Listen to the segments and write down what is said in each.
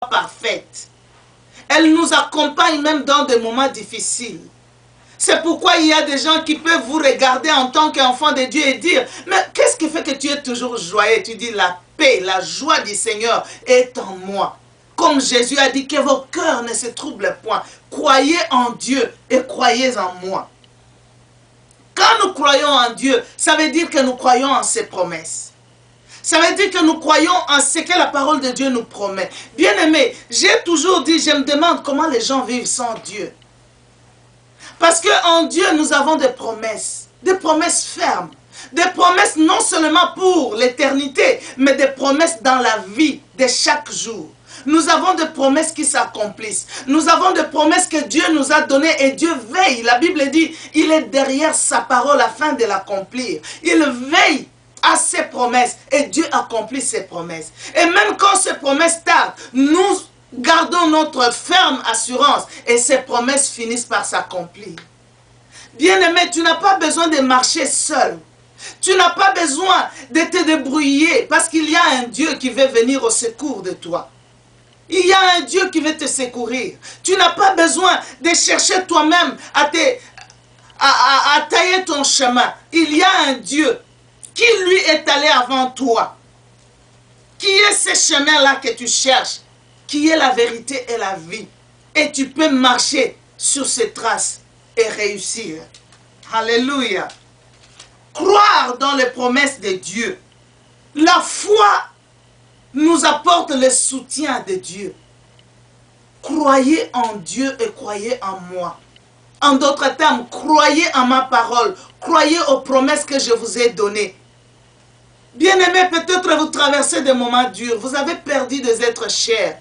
foi parfaite. Elle nous accompagne même dans des moments difficiles. C'est pourquoi il y a des gens qui peuvent vous regarder en tant qu'enfant de Dieu et dire, mais qu'est-ce qui fait que tu es toujours joyeux? Tu dis, la paix, la joie du Seigneur est en moi. Comme Jésus a dit, que vos cœurs ne se troublent point. Croyez en Dieu et croyez en moi. Quand nous croyons en Dieu, ça veut dire que nous croyons en ses promesses. Ça veut dire que nous croyons en ce que la parole de Dieu nous promet. Bien aimé, j'ai toujours dit, je me demande comment les gens vivent sans Dieu. Parce qu'en Dieu, nous avons des promesses fermes. Des promesses non seulement pour l'éternité, mais des promesses dans la vie de chaque jour. Nous avons des promesses qui s'accomplissent. Nous avons des promesses que Dieu nous a données et Dieu veille. La Bible dit, il est derrière sa parole afin de l'accomplir. Il veille à ses promesses et Dieu accomplit ses promesses. Et même quand ces promesses tardent, nous gardons notre ferme assurance et ces promesses finissent par s'accomplir. Bien-aimé, tu n'as pas besoin de marcher seul. Tu n'as pas besoin de te débrouiller parce qu'il y a un Dieu qui veut venir au secours de toi. Il y a un Dieu qui veut te secourir. Tu n'as pas besoin de chercher toi-même à tailler ton chemin. Il y a un Dieu qui lui est allé avant toi. Qui est ce chemin-là que tu cherches? Qui est la vérité et la vie. Et tu peux marcher sur ces traces et réussir. Alléluia. Croire dans les promesses de Dieu. La foi nous apporte le soutien de Dieu. Croyez en Dieu et croyez en moi. En d'autres termes, croyez en ma parole. Croyez aux promesses que je vous ai données. Bien-aimés, peut-être vous traversez des moments durs. Vous avez perdu des êtres chers.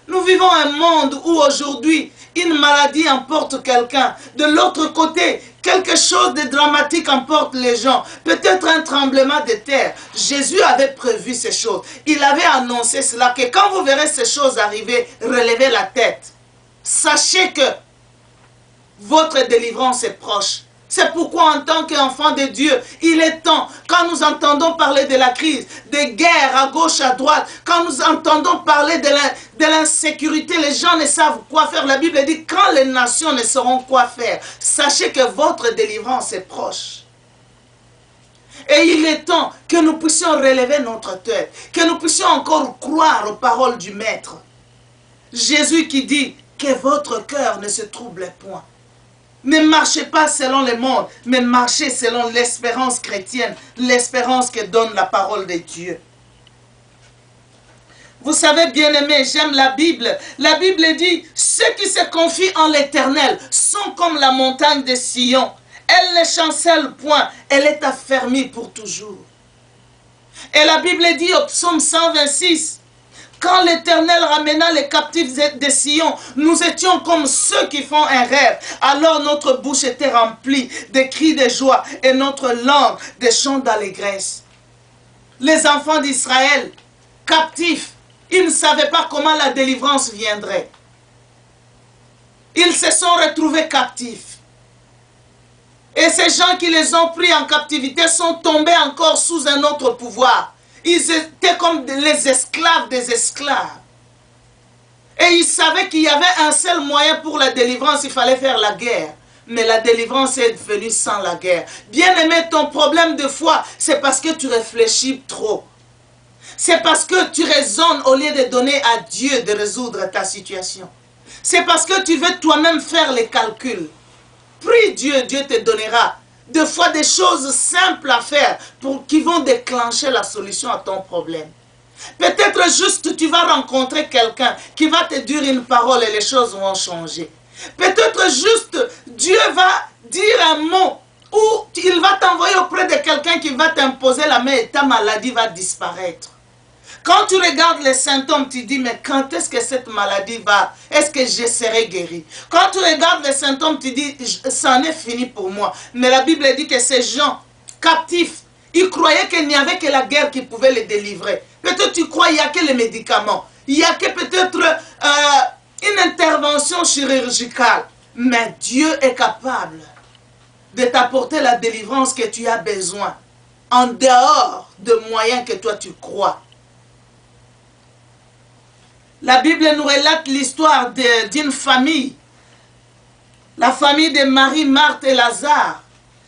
Nous vivons un monde où aujourd'hui, une maladie emporte quelqu'un. De l'autre côté, quelque chose de dramatique emporte les gens. Peut-être un tremblement de terre. Jésus avait prévu ces choses. Il avait annoncé cela, que quand vous verrez ces choses arriver, relevez la tête. Sachez que votre délivrance est proche. C'est pourquoi en tant qu'enfant de Dieu, il est temps, quand nous entendons parler de la crise, des guerres à gauche, à droite, quand nous entendons parler de l'insécurité, les gens ne savent quoi faire. La Bible dit, quand les nations ne sauront quoi faire, sachez que votre délivrance est proche. Et il est temps que nous puissions relever notre tête, que nous puissions encore croire aux paroles du Maître. Jésus qui dit que votre cœur ne se trouble point. Ne marchez pas selon le monde, mais marchez selon l'espérance chrétienne, l'espérance que donne la parole de Dieu. Vous savez, bien-aimés, j'aime la Bible. La Bible dit, ceux qui se confient en l'Éternel sont comme la montagne de Sion. Elle ne chancelle point, elle est affermie pour toujours. Et la Bible dit au psaume 126, quand l'Éternel ramena les captifs de Sion, nous étions comme ceux qui font un rêve. Alors notre bouche était remplie de cris de joie et notre langue de chants d'allégresse. Les enfants d'Israël, captifs, ils ne savaient pas comment la délivrance viendrait. Ils se sont retrouvés captifs. Et ces gens qui les ont pris en captivité sont tombés encore sous un autre pouvoir. Ils étaient comme les esclaves des esclaves. Et ils savaient qu'il y avait un seul moyen pour la délivrance, il fallait faire la guerre. Mais la délivrance est venue sans la guerre. Bien-aimé, ton problème de foi, c'est parce que tu réfléchis trop. C'est parce que tu raisonnes au lieu de donner à Dieu de résoudre ta situation. C'est parce que tu veux toi-même faire les calculs. Prie Dieu, Dieu te donnera des fois des choses simples à faire qui vont déclencher la solution à ton problème. Peut-être juste tu vas rencontrer quelqu'un qui va te dire une parole et les choses vont changer. Peut-être juste Dieu va dire un mot ou il va t'envoyer auprès de quelqu'un qui va t'imposer la main et ta maladie va disparaître. Quand tu regardes les symptômes, tu dis, mais quand est-ce que cette maladie va? Est-ce que je serai guéri? Quand tu regardes les symptômes, tu dis, ça en est fini pour moi. Mais la Bible dit que ces gens captifs, ils croyaient qu'il n'y avait que la guerre qui pouvait les délivrer. Peut-être tu crois qu'il n'y a que les médicaments. Il n'y a que peut-être une intervention chirurgicale. Mais Dieu est capable de t'apporter la délivrance que tu as besoin. En dehors de moyens que toi tu crois. La Bible nous relate l'histoire d'une famille. La famille de Marie, Marthe et Lazare.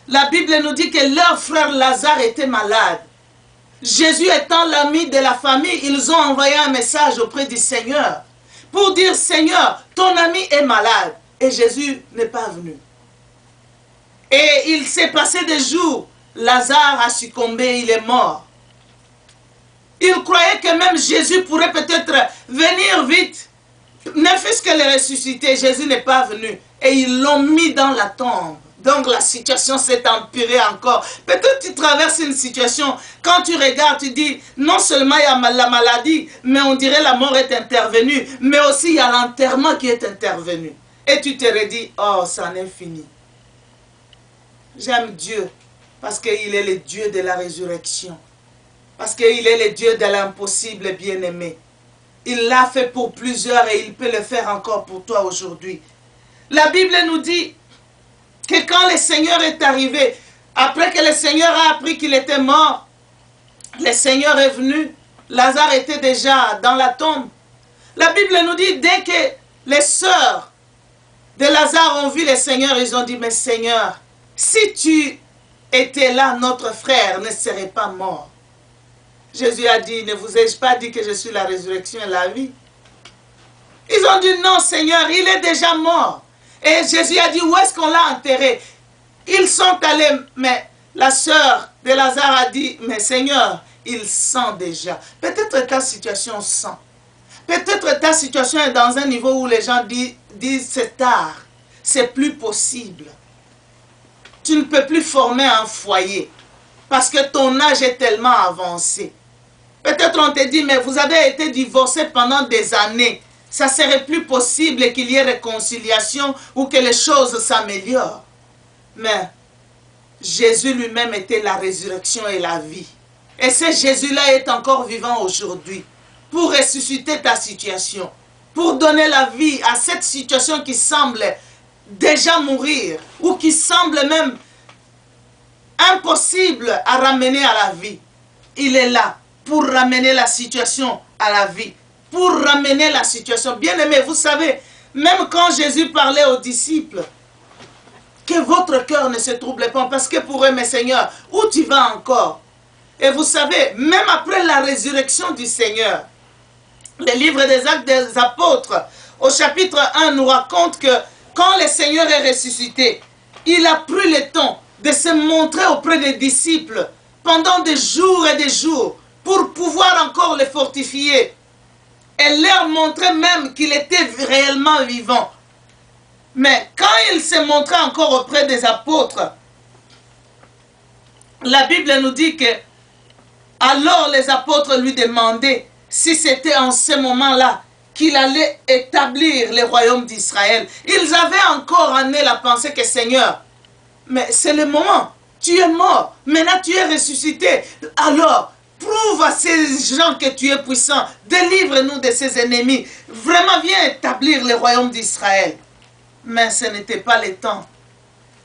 La Bible nous dit que leur frère Lazare était malade. Jésus étant l'ami de la famille, ils ont envoyé un message auprès du Seigneur pour dire, Seigneur, ton ami est malade. Et Jésus n'est pas venu. Et il s'est passé des jours. Lazare a succombé, il est mort. Il croyait que même Jésus pourrait peut-être venir vite. Ne fût-ce que le ressusciter, Jésus n'est pas venu. Et ils l'ont mis dans la tombe. Donc la situation s'est empirée encore. Peut-être tu traverses une situation, quand tu regardes, tu dis, non seulement il y a la maladie, mais on dirait la mort est intervenue, mais aussi il y a l'enterrement qui est intervenu. Et tu te redis, oh, ça en est fini. J'aime Dieu, parce qu'il est le Dieu de la résurrection. Parce qu'il est le Dieu de l'impossible bien-aimé. Il l'a fait pour plusieurs et il peut le faire encore pour toi aujourd'hui. La Bible nous dit que quand le Seigneur est arrivé, après que le Seigneur a appris qu'il était mort, le Seigneur est venu, Lazare était déjà dans la tombe. La Bible nous dit, dès que les sœurs de Lazare ont vu le Seigneur, ils ont dit, mais Seigneur, si tu étais là, notre frère ne serait pas mort. Jésus a dit, ne vous ai-je pas dit que je suis la résurrection et la vie? Ils ont dit, non Seigneur, il est déjà mort. Et Jésus a dit, où est-ce qu'on l'a enterré? Ils sont allés, mais la sœur de Lazare a dit, mais Seigneur, il sent déjà. Peut-être ta situation sent. Peut-être ta situation est dans un niveau où les gens disent, c'est tard, c'est plus possible. Tu ne peux plus former un foyer parce que ton âge est tellement avancé. Peut-être on te dit, mais vous avez été divorcé pendant des années. Ça serait plus possible qu'il y ait réconciliation ou que les choses s'améliorent. Mais Jésus lui-même était la résurrection et la vie. Et ce Jésus-là est encore vivant aujourd'hui pour ressusciter ta situation, pour donner la vie à cette situation qui semble déjà mourir ou qui semble même impossible à ramener à la vie. Il est là pour ramener la situation à la vie, pour ramener la situation. Bien-aimés, vous savez, même quand Jésus parlait aux disciples, que votre cœur ne se trouble pas, parce que pour eux, mais Seigneur, où tu vas encore? Et vous savez, même après la résurrection du Seigneur, le livre des Actes des Apôtres, au chapitre 1, nous raconte que quand le Seigneur est ressuscité, il a pris le temps de se montrer auprès des disciples pendant des jours et des jours pour pouvoir encore les fortifier et leur montrer même qu'il était réellement vivant. Mais quand il s'est montré encore auprès des apôtres, la Bible nous dit que alors les apôtres lui demandaient si c'était en ce moment-là qu'il allait établir le royaume d'Israël. Ils avaient encore en eux la pensée que Seigneur, mais c'est le moment, tu es mort, maintenant tu es ressuscité. Alors, prouve à ces gens que tu es puissant, délivre-nous de ces ennemis. Vraiment, viens établir le royaume d'Israël. Mais ce n'était pas le temps.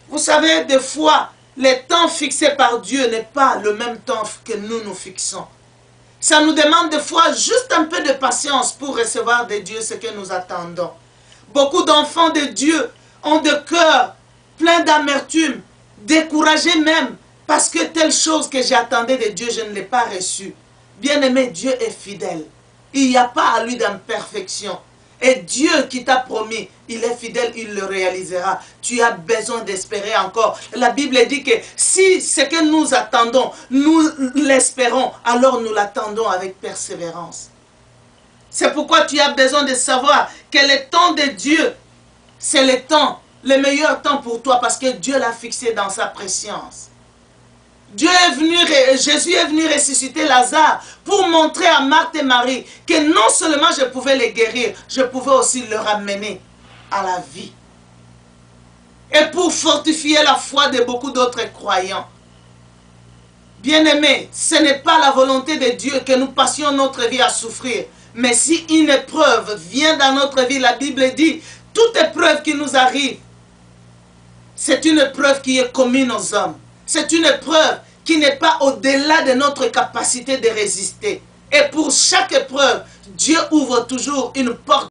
Vous savez, des fois, le temps fixé par Dieu n'est pas le même temps que nous fixons. Ça nous demande des fois juste un peu de patience pour recevoir de Dieu ce que nous attendons. Beaucoup d'enfants de Dieu ont des cœurs pleins d'amertume, découragés même, parce que telle chose que j'attendais de Dieu, je ne l'ai pas reçue. Bien-aimé, Dieu est fidèle. Il n'y a pas à lui d'imperfection. Et Dieu qui t'a promis, il est fidèle, il le réalisera. Tu as besoin d'espérer encore. La Bible dit que si ce que nous attendons, nous l'espérons, alors nous l'attendons avec persévérance. C'est pourquoi tu as besoin de savoir que le temps de Dieu, c'est le temps, le meilleur temps pour toi, parce que Dieu l'a fixé dans sa préscience. Jésus est venu ressusciter Lazare pour montrer à Marthe et Marie que non seulement je pouvais les guérir, je pouvais aussi les ramener à la vie. Et pour fortifier la foi de beaucoup d'autres croyants. Bien-aimés, ce n'est pas la volonté de Dieu que nous passions notre vie à souffrir. Mais si une épreuve vient dans notre vie, la Bible dit, toute épreuve qui nous arrive, c'est une épreuve qui est commune aux hommes. C'est une épreuve qui n'est pas au-delà de notre capacité de résister. Et pour chaque épreuve, Dieu ouvre toujours une porte